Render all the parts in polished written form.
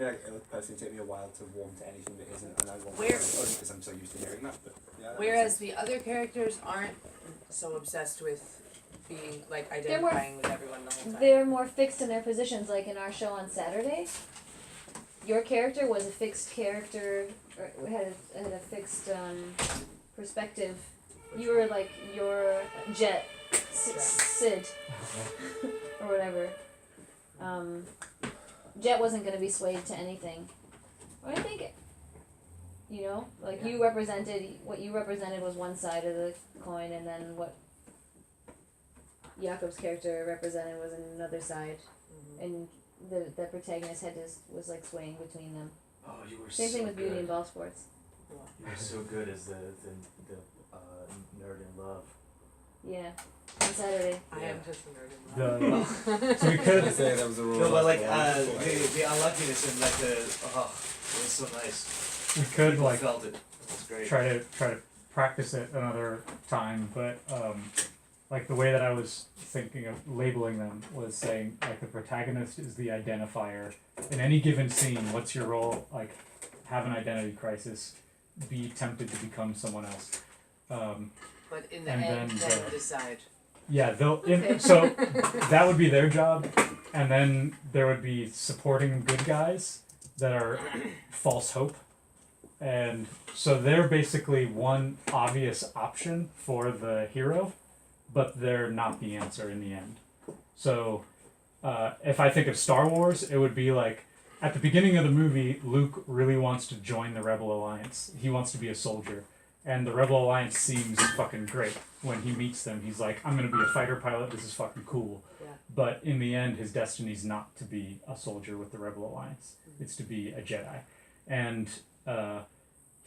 feel like it would personally take me a while to warm to anything that isn't, and I want Where- only because I'm so used to hearing that. But yeah, that Whereas the other characters aren't so obsessed with being like They're more- identifying with everyone the whole time. They're more fixed in their positions, like in our show on Saturday. Your character was a fixed character, or had a fixed perspective. You were like your Jet, Sid, or whatever. Jet wasn't gonna be swayed to anything. But I think, you know, like you represented, what you represented was one side of the coin, and then what Jakob's character represented was another side, and the protagonist was like swaying between them. Oh, you were Same so thing with good. Beauty and Ball Sports. You were so good as the nerd in love. Yeah, on Saturday. I am just a nerd in The so we could I say that was a rule. No, but like the unluckiness and like it was so nice. we could People like felt it. It was great. try to practice it another time, but like the way that I was thinking of labeling them was saying like the protagonist is the identifier in any given scene. What's your role? Like have an identity crisis, be tempted to become someone else. But in the And end, then then the- decide. Yeah, Okay. so that would be their job, and then there would be supporting good guys that are false hope, and so they're basically one obvious option for the hero, but they're not the answer in the end. So if I think of Star Wars, it would be like at the beginning of the movie, Luke really wants to join the Rebel Alliance. He wants to be a soldier. And the Rebel Alliance seems fucking great. When he meets them, he's like, I'm gonna be a fighter pilot, this is fucking cool. Yeah. But in the end, his destiny's not to be a soldier with the Rebel Alliance. It's to be a Jedi. And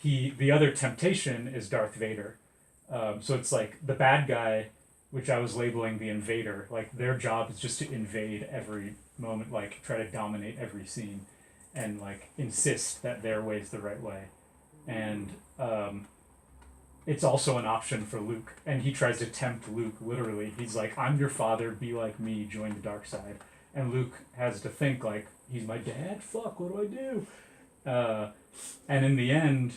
the other temptation is Darth Vader. So it's like the bad guy, which I was labeling the invader, like their job is just to invade every moment, like try to dominate every scene and like insist that their way's the right way. And it's also an option for Luke, and he tries to tempt Luke, literally. He's like, I'm your father, be like me, join the dark side. And Luke has to think, like, he's my dad? Fuck, what do I do? And in the end,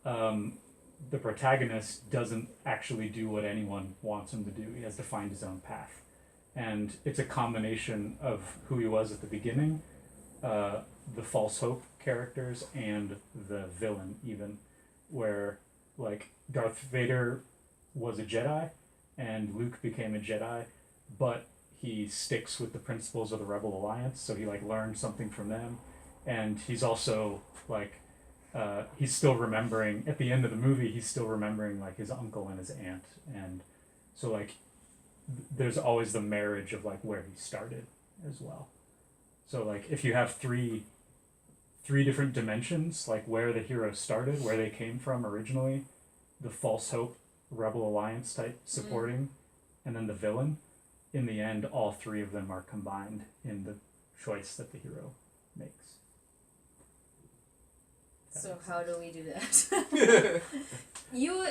the protagonist doesn't actually do what anyone wants him to do. He has to find his own path. And it's a combination of who he was at the beginning, the false hope characters, and the villain, even, where, like, Darth Vader was a Jedi, and Luke became a Jedi, but he sticks with the principles of the Rebel Alliance, so he, like, learned something from them, and he's also, like, he's still remembering, at the end of the movie, he's still remembering, like, his uncle and his aunt, and so, like, there's always the marriage of, like, where he started as well. So, like, if you have three different dimensions, like where the hero started, where they came from originally, the false hope Rebel Alliance type supporting, and then the villain, in the end all three of them are combined in the choice that the hero makes. So how do we do that? You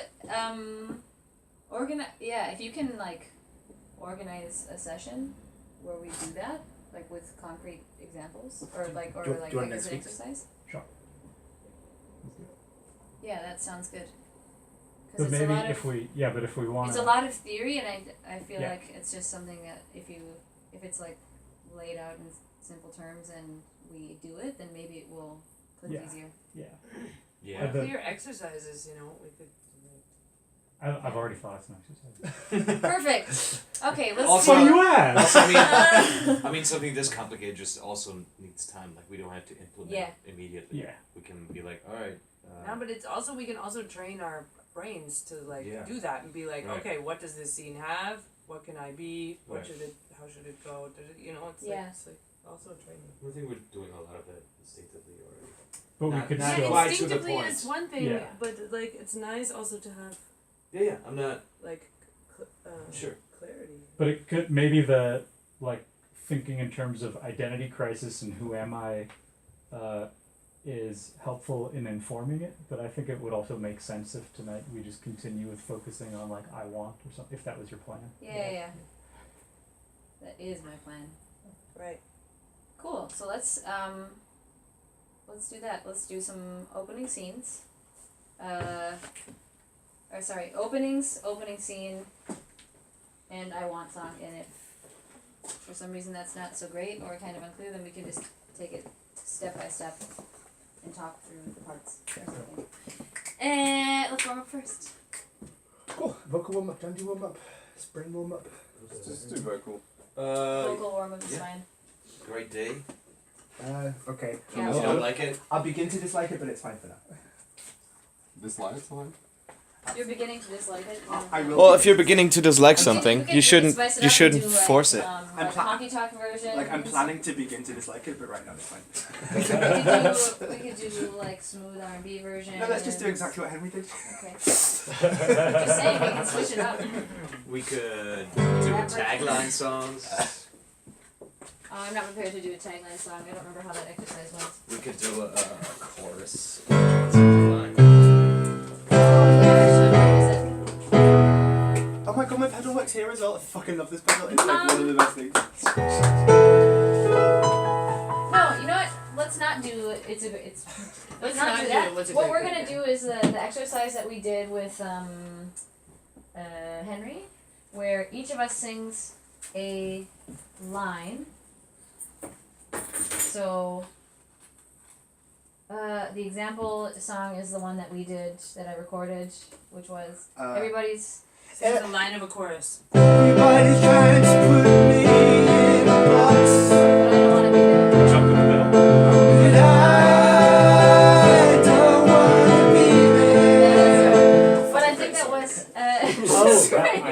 if you can like organize a session where we do that, like with concrete examples, or like Do you want as next an week? exercise. Sure. Yeah, that sounds good. But Because maybe if we want it's a lot of theory, and I feel Yeah. like it's just something that if it's like laid out in simple terms and we do it, then maybe it will click easier. Yeah. Clear exercises, we could. I've already thought it's an exercise. Perfect. Okay, let's. Also- What do you ask? Also, I mean, something this complicated just also needs time. Like, we don't have to implement immediately. Yeah. We can be like, all right. No, but it's also, we can also train our brains to Yeah. do that and be like, Right. okay, what does this scene have? What can I be? What Right. should it? How should it go? It's Yeah. it's like also training. I think we're doing a lot of it instinctively already. But we Not- could not still. quite to the Instinctively point. is one thing, Yeah. but like it's nice also to have Yeah, I'm not like sure. clarity. But it could maybe the like thinking in terms of identity crisis and who am I is helpful in informing it. But I think it would also make sense if tonight we just continue with focusing on like I want or something, if that was your plan. Yeah. That is my plan. Right. Cool. So let's let's do that. Let's do some opening scenes. Opening scene, and I want song. And if for some reason that's not so great or kind of unclear, then we can just take it step by step and talk through the parts or something. And let's warm up first. Cool. Vocal warm up. Don't do warm up. Spring warm up. Just do vocal. Vocal warm up is yeah. fine. Great day. Okay. Yeah. You don't like it? I'll begin to dislike it, but it's fine for now. Dislike something? You're beginning to dislike it. I will. Well, if you're beginning to dislike We something, can you shouldn't spice it you up and shouldn't do, like, force it. I'm Like pla- honky tonk version. Like I'm planning to begin to dislike it, but right now it's fine. We could do like smooth R&B version. No, let's just do exactly what Henry did. Okay. Just saying, we can switch it up. We could do tagline songs. I'm not prepared to do a tagline song. I don't remember how that exercise went. We could do a chorus. Oh my god, my pedal works here as well. I fucking love this pedal. It's like one of the best things. No, you know what? Let's not do it. Let's not do that. What we're gonna do is the exercise that we did with Henry, where each of us sings a line. So the example song is the one that we did, that I recorded, which was everybody's. Sing the line of a chorus. Everybody's trying to put me in a box. But I don't want to be there. Jump in the middle. And I don't want to be there. But I think that was. Sorry. I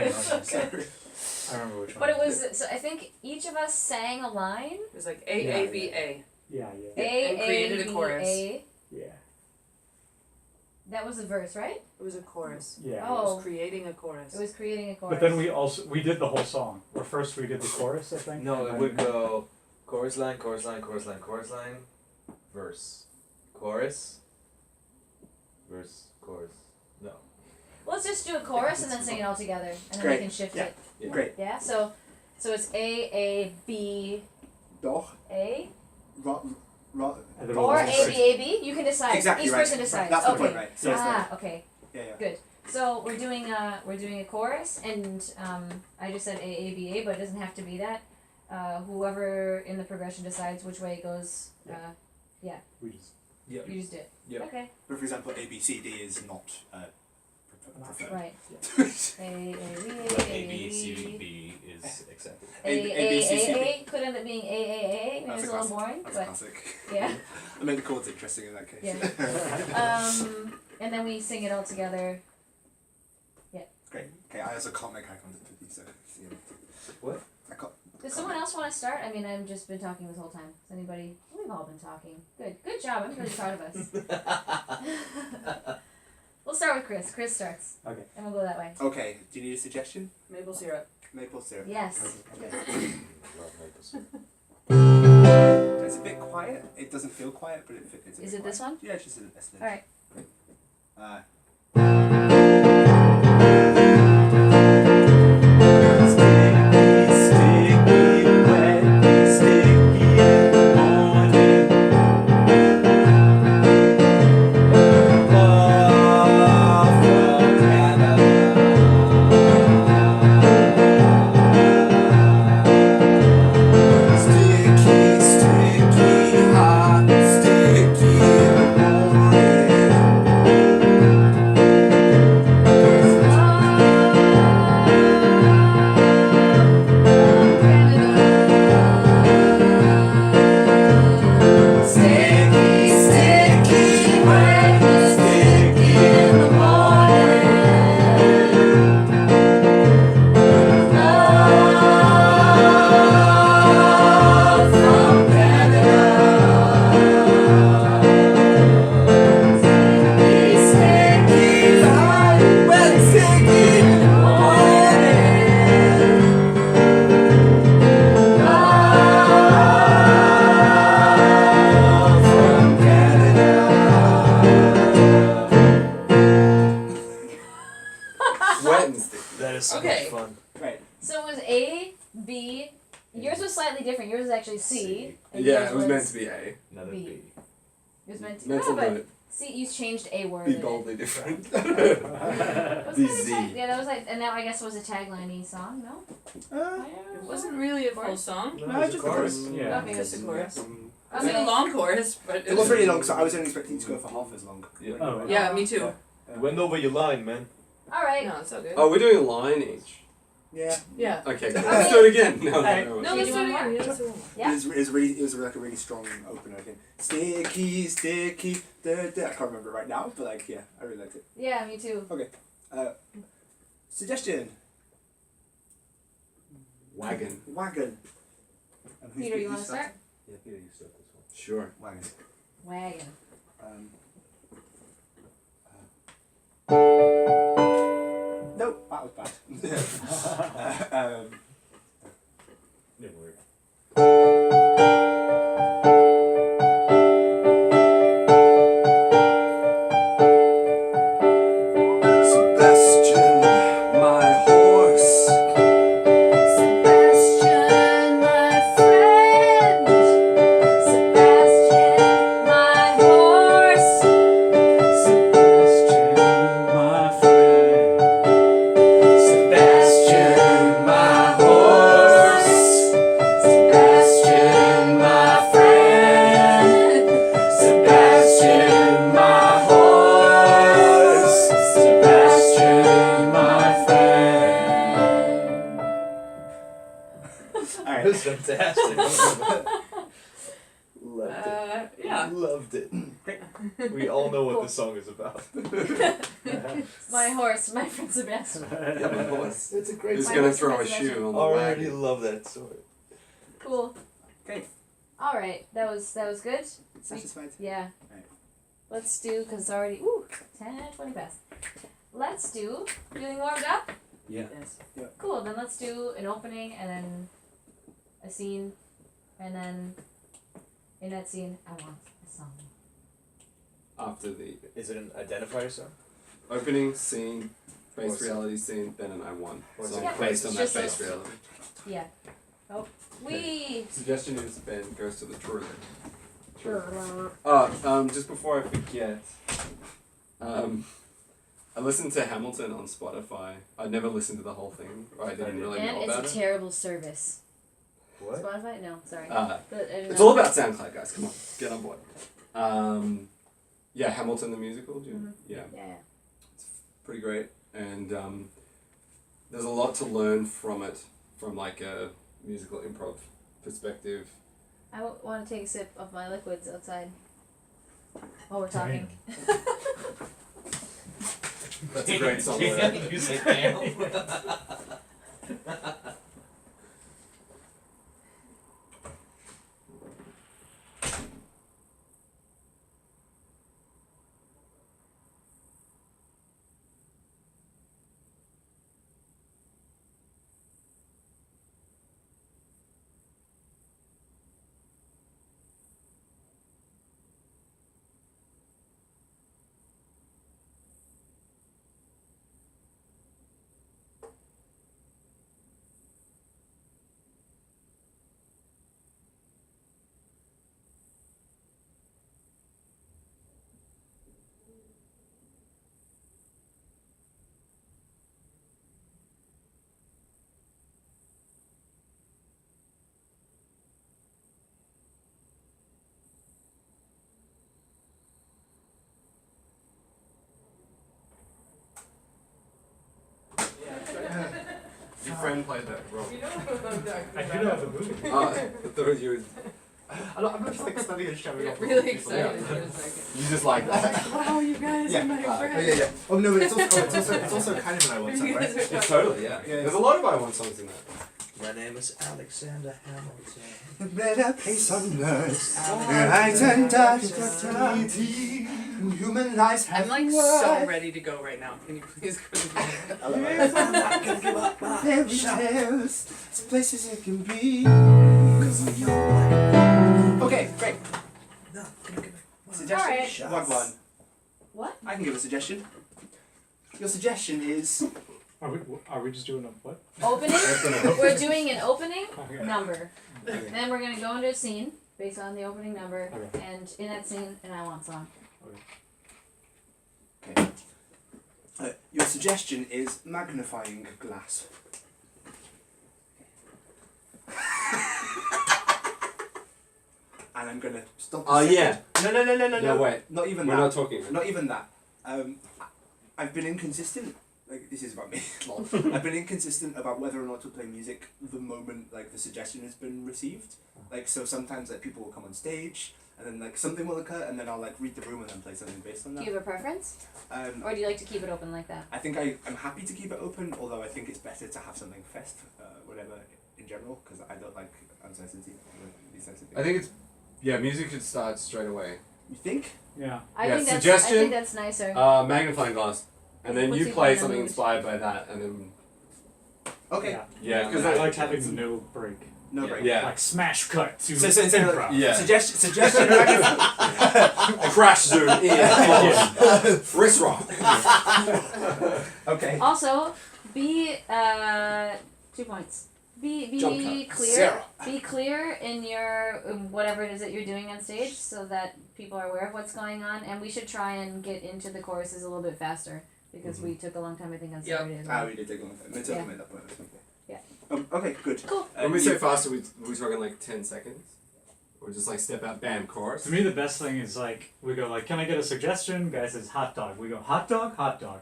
remember which one. But it was. So I think each of us sang a line. It was like A-A-B-A. Yeah. And created a chorus. Yeah. That was a verse, right? It was a chorus. Yeah. It Oh. was creating a chorus. It was creating a chorus. But then we did the whole song. Or first we did the chorus, I think. No, and it would go chorus line, chorus line, chorus line, chorus line, verse, chorus, verse, chorus. No. Let's just do a chorus and then sing it all together, and then Great. we can shift Yeah. it. Yeah. Great. Yeah. So it's A-A-B-A. Doch. And then Or we'll- A-B-A-B. You can decide. Exactly Each right. person decides. That's the okay. point, right? So it's like, Okay. yeah. So we're doing a chorus, and I just said A-A-B-A, but it doesn't have to be that. Whoever in the progression decides which way it goes. We just You just do it. Yep. Okay. But for example, A, B, C, D is not preferred. Right. But A, A-A-B-A. B, C, D is accepted. A-A-A-A could end up being A-A-A-A. Maybe That's it's a a little classic. boring, That's but classic. yeah. I made the chords interesting in that case. And then we sing it all together. Great. Okay, I also can't make eye contact with you, so. What? I can't. Does someone else want to start? I mean, I've just been talking this whole time. Does anybody? We've all been talking. Good job. I'm really proud of us. We'll start with Chris. Chris starts. Okay. And we'll go that way. Okay, do you need a suggestion? Maple syrup. Maple syrup. Yes. Okay. Love maple syrup. It's a bit quiet. It doesn't feel quiet, but it's a bit Is it quiet. this one? Yeah, it's just a smidge. All right. That is so Okay. much fun. Right. So it was A, B. Yours was slightly different. Yours was actually C. C. And Yeah, yours it was meant to be A. Another B. B. It was meant to. Mental but note. see, you changed a word. Be in boldly different. It. Was Be that a Z. yeah, that was like, and now I guess it was a tagline-y song. No. It wasn't really a full song. No, No, it's just a the chorus. chorus. Yeah. Okay, just a chorus. I It was mean, a long chorus, but It was really long, so I was only expecting it to go for half as long. Yeah. Oh, Yeah, me too. You went over your line, man. all right. No, it's all good. Oh, we're doing a line each. Yeah. Yeah. Okay, cool. I Let's mean- do it again. No, Hey. no, No, Should we let's do do one it more? again. Yeah, let's do one more. Yeah. It was like a really strong opener. I think. Sticky, sticky, da, da. I can't remember it right now, but like yeah, I really liked it. Yeah, me too. Suggestion. Wagon. Wagon. And who's Peter, you who's want to start? Yeah, Peter, you start this one. Sure. Wagon. Wagon. Nope, that was bad. Didn't work. Sebastian, my horse. Sebastian, my friend. Sebastian, my horse. Sebastian, my friend. Sebastian, my horse. Sebastian, my friend. Sebastian, my horse. Sebastian, my friend. That was fantastic. Loved Yeah. it. Loved it. We all know what this song is about. My horse, my friend Sebastian. Yeah, my horse. It's a great He's My gonna horse, throw my a shoe on the Already wagon. love that story. Cool. Okay. All right, that was good. Satisfied. Yeah. Right. Let's do, because it's already 10:20 past. Let's do feeling warmed up. Yeah. Yes. Cool. Then let's do an opening and then a scene, and then in that scene, I want a song. After the Is it an identifier song? opening scene, base Awesome. reality scene, then an I won. Or is Song it- based on it's that just base a- reality. Yeah. Oh, we. Suggestion is Ben goes to the toilet. Sure. Just before I forget, I listened to Hamilton on Spotify. I never listened to the whole thing. Or I didn't really And know it's about a it. terrible service. What? Spotify? No, sorry. Uh, But I don't it's know. all about SoundCloud, guys. Come on, get on board. Yeah, Hamilton the musical. Yeah, Yeah. pretty great. And there's a lot to learn from it, from like a musical improv perspective. I want to take a sip of my liquids outside while we're talking. That's a great song. You say damn. Your friend played that role. You know what I'm talking I about. do know the movie. I thought you would. I'm just like studying and showing Get off. really people. excited for a second. You just like that. Wow, you guys Yeah. are my friends. Yeah. Oh no, but it's also kind of an I want song, You guys right? are It's totally, yeah. Yeah. There's a lot of I Want songs in that. My name is Alexander Hamilton. Better place on earth. I turn to human lives have I'm like so ready to go right now. Can you please go to the fairy tales, it's places it can be. Okay, great. Suggestion? Alright. One. What? I can give a suggestion. Your suggestion is Are we just doing a what? Opening? We're doing an opening Okay. number. Okay. Then we're going to go into a scene. based on the opening number, Okay. and in that scene, an I Want song. Okay. Your suggestion is magnifying glass. And I'm gonna stop. Oh, yeah. No. No, wait. Not even We're that. not talking. Not even that. I've been inconsistent. Like, this is about me. Lol. I've been inconsistent about whether or not to play music the moment like the suggestion has been received. Like, so sometimes like people will come on stage and then like something will occur and then I'll like read the room and then play something based on Do that. you have a preference? Or do you like to keep it open like that? I think I'm happy to keep it open, although I think it's better to have something fest, whatever, in general, because I don't like uncertainty. These types of things. I think it's music should start straight away. You think? Yeah. I Yeah, think that's suggestion? I think that's nicer. Magnifying glass, and then What's you even play the something mood? inspired by that, and then Okay. yeah, Because I like having no break. No break. Yeah. Like smash cut to So instead of improv. Yeah. suggestion. crash zone in. Wrist rock. Okay. Also, be 2 points. Be Jump cut. clear. Sarah. Be clear in your whatever it is that you're doing on stage, so that people are aware of what's going on. And we should try and get into the choruses a little bit faster because we took a long time, I think, on Yep. Saturday as well. We did take a long time. It's okay at that point. Okay. Yeah. Okay. Good. Cool. When we say faster, we talking like 10 seconds, or just like step out, bam, chorus. To me, the best thing is like we go like, "Can I get a suggestion?" Guy says hot dog. We go hot dog,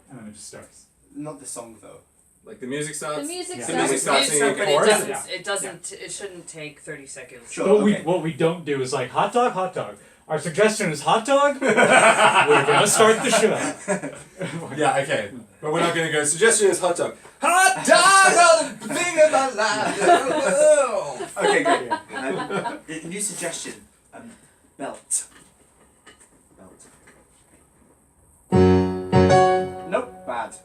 and then it just starts. Not the song though. Like the music starts. The music Yeah. The starts. music starts It's singing not, a but it chorus. doesn't. Yeah. It doesn't. It shouldn't take 30 seconds. Sure. But okay. what we don't do is like hot dog, hot dog. Our suggestion is hot dog. We're gonna start the show. Yeah, okay. But we're not gonna go. Suggestion is hot dog. Hot dog, all the thing of my life. Okay. Great. New suggestion. Belt. Nope. Bad.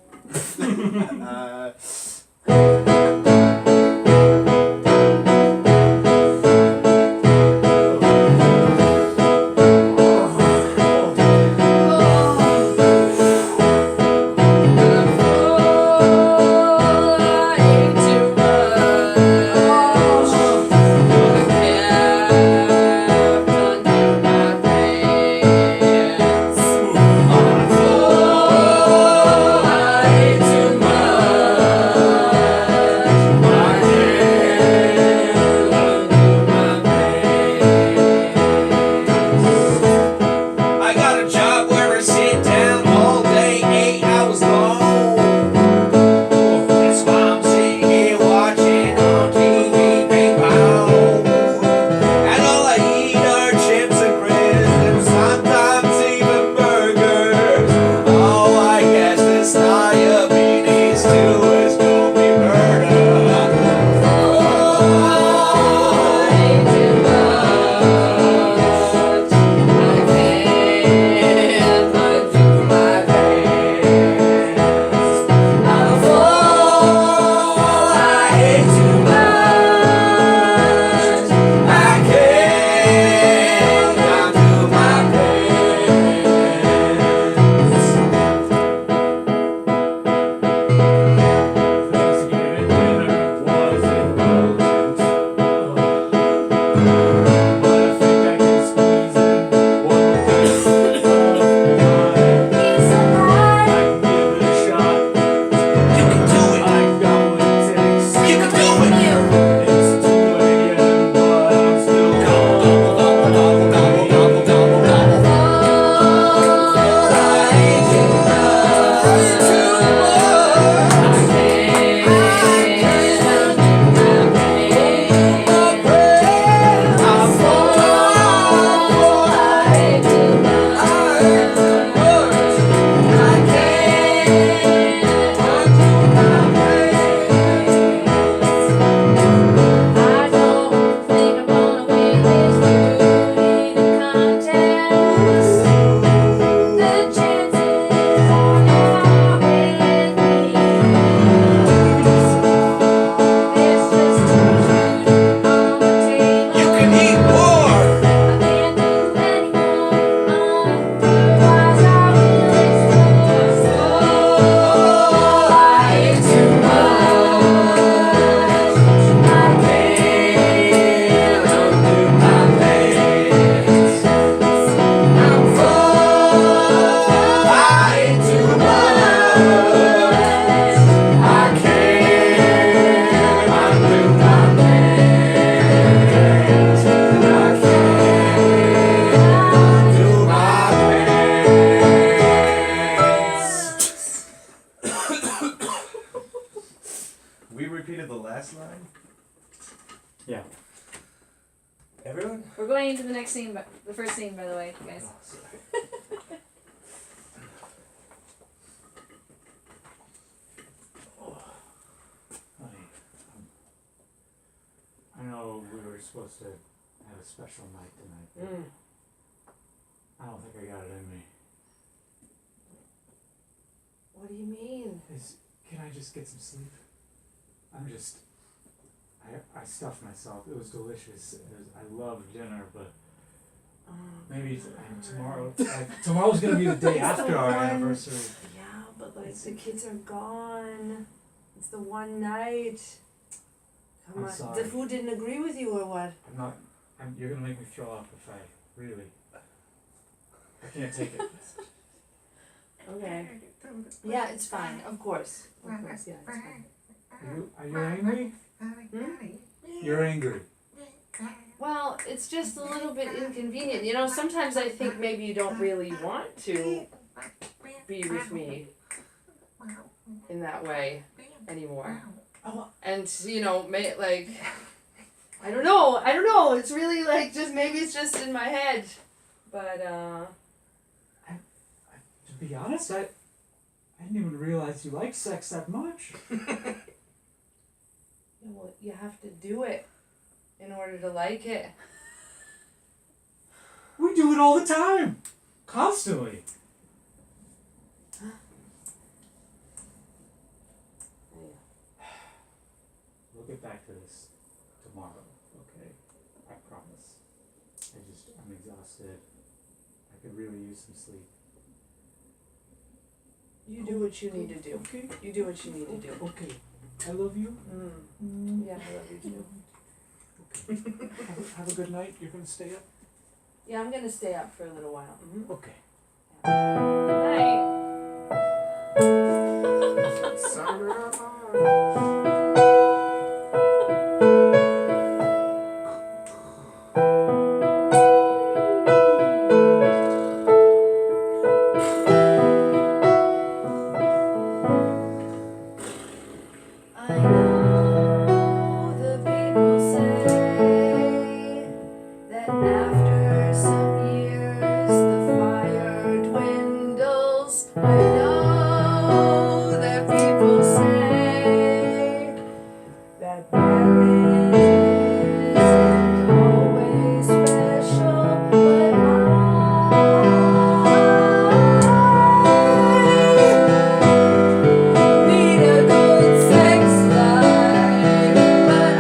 running into the next scene, but the first scene, by the way, guys. Oh, sorry. Honey, I know we were supposed to have a special night tonight, but I don't think I got it in me. What do you mean? Can I just get some sleep? I stuffed myself. It was delicious. I love dinner, but maybe tomorrow's gonna be the day It's after the our one- anniversary. Yeah, but like the kids are gone. It's the one night. Come I'm on. sorry. The food didn't agree with you or what? You're gonna make me throw up if I really. I can't take it. Okay. Yeah, it's fine. Of course. Of course. Yeah, it's fine. Are you angry? You're angry. Well, it's just a little bit inconvenient. You know, sometimes I think maybe you don't really want to be with me in that way anymore. Oh. And, you know, like, I don't know. It's really like just, maybe it's just in my head. But, To be honest, I didn't even realize you like sex that much. well, you have to do it in order to like it. We do it all the time, constantly. We'll get back to this tomorrow, okay? I promise. I'm exhausted. I could really use some sleep. You do what you need to do. Okay. You do what you need to do. Okay. I love you. Yeah, I love you too. Okay. have a good night. You're gonna stay up? Yeah, I'm gonna stay up for a little while. Okay. I know the people say that after some years the fire dwindles. I know that people say that marriage isn't always special, but I need a good sex life, but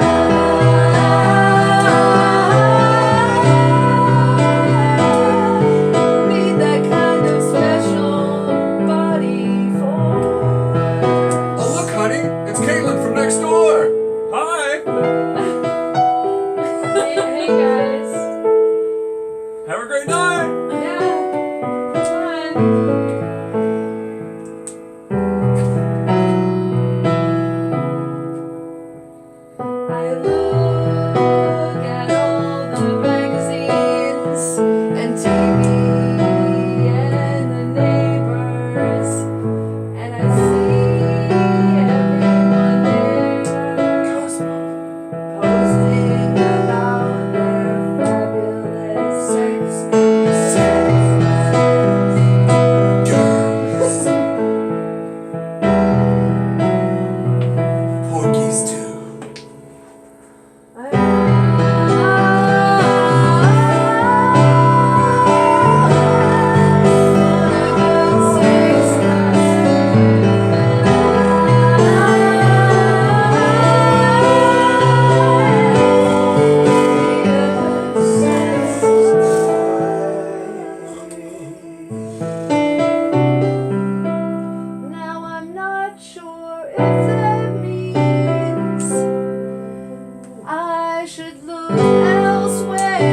I need that kind of special body force. Oh look, honey, it's Caitlin from next door. Hi. Hey guys. Have a great night. Yeah. Come on. I look at all the magazines and TV and the neighbors, and I see everyone there posting about their fabulous sex. Porkies too. Now I'm not sure if that means I should look elsewhere.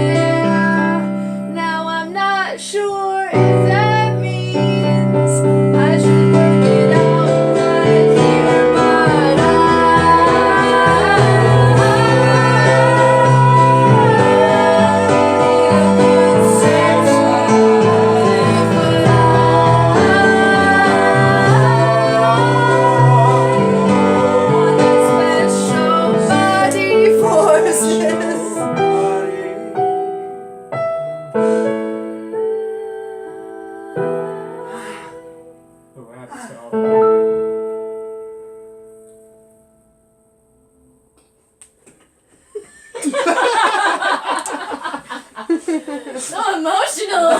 Now I'm not sure if that means I should work it out right here, but special body forces. emotional.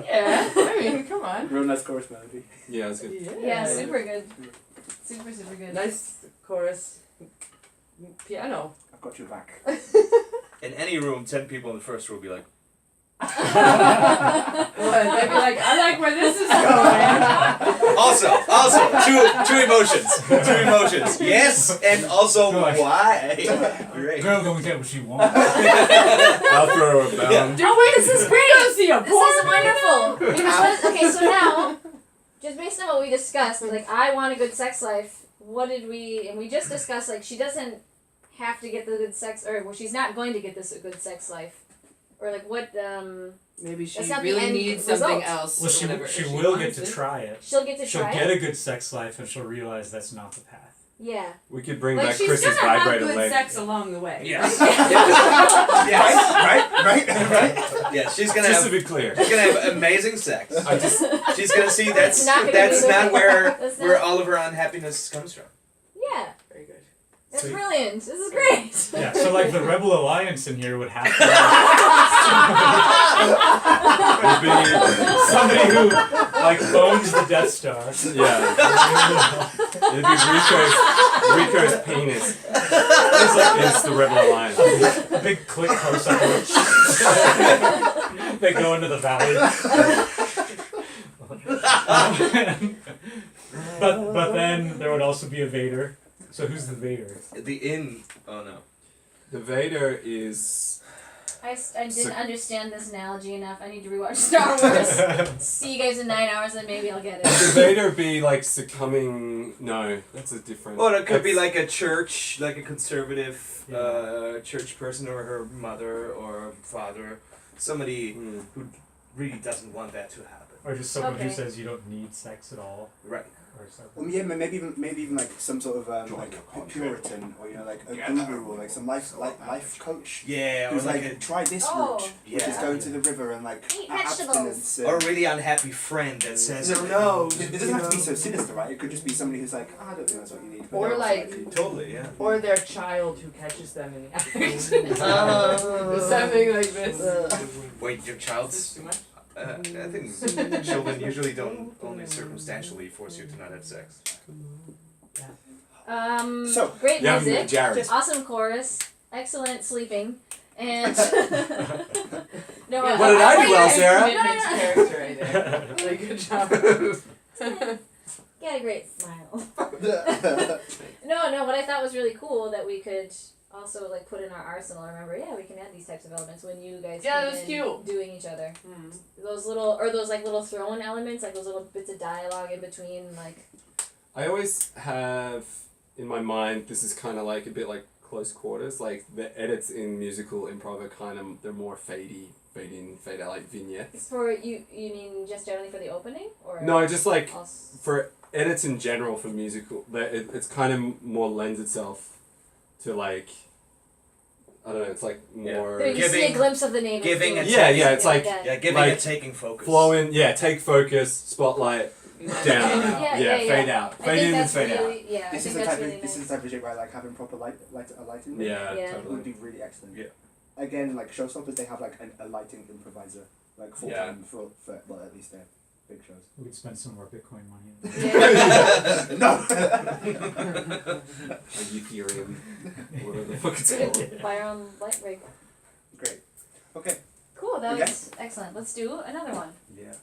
Yeah, I mean, come on. Real nice chorus melody. Yeah, it's good. Yeah, super good. Super good. Nice chorus. Piano. I've got your back. In any room, 10 people in the first row will be like, What? They'd be like, I like where this is going. also, two emotions. Yes, and also Good. why. Great. Girl gonna get what she wants. I'll throw a bound. Oh wait, This is great. Go see a This porn is wonderful. video. Because okay, so now, just based on what we discussed, like I want a good sex life. What did we? And we just discussed like she doesn't have to get the good sex, or well, she's not going to get this a good sex life, or like what? Maybe she That's not the really end needs result. something else. Well, or whatever, she if will get wants to it. try it. She'll get to She'll try get it. a good sex life, and she'll realize that's not the path. Yeah. We could bring Like back she's Chris's gonna have vibrator good leg. sex along the way. Yes. Right. Yeah, she's gonna Just have. to be clear. She's gonna have amazing sex. I just She's gonna see that's not gonna that's be the not thing. where That's where not- all of her unhappiness comes from. Yeah. Very good. That's So- brilliant. This is great. Yeah, so like the Rebel Alliance in here would have to would be somebody who like owns the Death Star. yeah. It'd be Rico's penis. It's the Rebel Alliance. Big click close up. They go into the valley. But then there would also be a Vader. So who's the Vader? The inn. Oh no. The Vader is I didn't understand this analogy enough. I need to rewatch Star Wars. See you guys in 9 hours and maybe I'll get the it. Vader be like succumbing. No, that's a different. Well, it could be that's- like a church, like a conservative church person, or her mother or father, somebody Hmm. who really doesn't want that to happen. Or just someone who Okay. says you don't need sex at all. Right. Or something. Well, yeah, maybe even like some sort of Join like your contract. Puritan, or like a guru, or like some life coach. Yeah, or Who's like like, try this Oh. route, which is Yeah. going to the river and like Eat vegetables. abstinence. or a really unhappy friend that says, No, no, it doesn't have to be so sinister, right? It could just be somebody who's like, I don't think that's what you need. but Or they're like- also Totally, yeah. Or their child who catches them in the act. Oh. Something like this. Wait, your Is child's. this too much? I think children usually don't only circumstantially force you to not have sex. So, Great You haven't met music, Jared. awesome chorus, excellent sleeping, and no. What did I do well, Sarah? Commitment to character right there. Really good job. You had a great smile. No, what I thought was really cool that we could also like put in our arsenal. Remember, yeah, we can add these types of elements when you guys Yeah, came that was in cute. doing each other. Mm. Those little throw-in elements, like those little bits of dialogue in between, like. I always have in my mind. This is kind of like a bit like close quarters. Like the edits in musical improv are kind of they're more fade in, fade out, like vignettes. For you mean just generally for the opening, or No, just like also? for edits in general for musical, it's kind of more lends itself to like, I don't know, it's like more There you see a Giving- glimpse of the name. giving doing a- Yeah, yeah, it's something like- that. Yeah, giving Like, and taking focus. flow in, take focus, spotlight, down, Yeah. fade out, I fade think in and that's fade out. really, yeah. I this think is the that's type really of this is nice. the type of shit where I like having proper lighting. Yeah, Yeah. It would totally. be really excellent. Yeah. Again, like Showstoppers, they have like a lighting improviser, like full Yeah. time for well at least their big shows. We could spend some more Bitcoin money. No. Like Ethereum, whatever the fuck it's We called. could buy our own light rig. Great. Okay. Cool, that Okay. was excellent. Let's do another one. Yeah.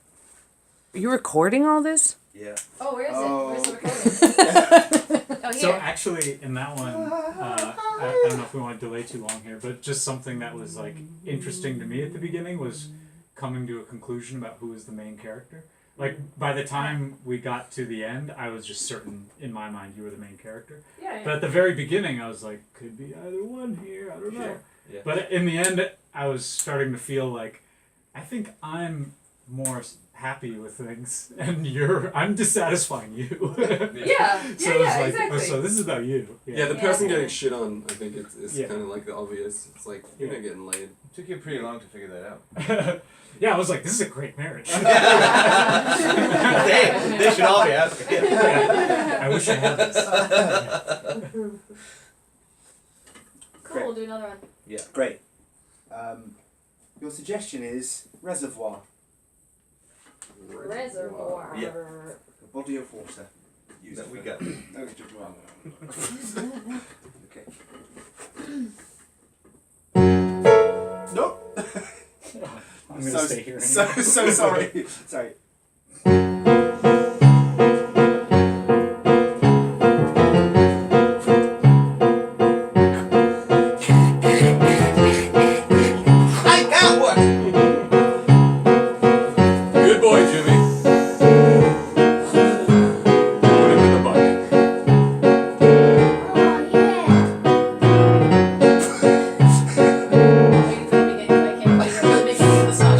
Are you recording all this? Yeah. Oh, where is Oh. it? Where's the recording? Oh, So here. actually, in that one, I don't know if we want to delay too long here, but just something that was like interesting to me at the beginning was coming to a conclusion about who is the main character. Like by the time we got to the end, I was just certain in my mind you were the main character. Yeah. But at the very beginning, I was like, could be either one here. I don't know. Sure. Yeah. But in the end, I was starting to feel like, I think I'm more happy with things, and I'm dissatisfying you. Yeah. So Yeah, it was yeah, like, exactly. so this is about you. Yeah, the Yeah. person getting shit on, I think it's Yeah. kind of like the obvious. It's like, you're not getting laid. It took you pretty long to figure that out. Yeah, I was like, this is a great marriage. they should all be happy. Yeah. I wish I had this. Cool, we'll do another one. Great. Your suggestion is reservoir, Reservoir. Yeah. a body of water. Used That we for- got. No, just well. Okay. Nope. I'm gonna stay here. So sorry. Sorry. I got one. Good boy, Jimmy. Put him in the bucket. Oh yeah. Wait for the beginning, I can't wait for the beginning of the song.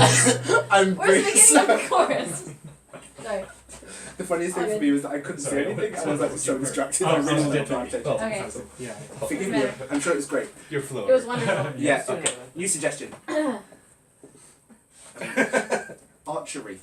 I'm Where's the very beginning of sorry. the chorus? Sorry. The funniest thing for me was that I couldn't say Sorry, anything. I sounds was like like so you were- distracted. Oh, I really oh, didn't yeah. pay attention. Okay. Yeah. Forgive me. I'm sure it was great. You're flowing. It was wonderful. Yeah. Sooner Okay. than- New suggestion. Archery.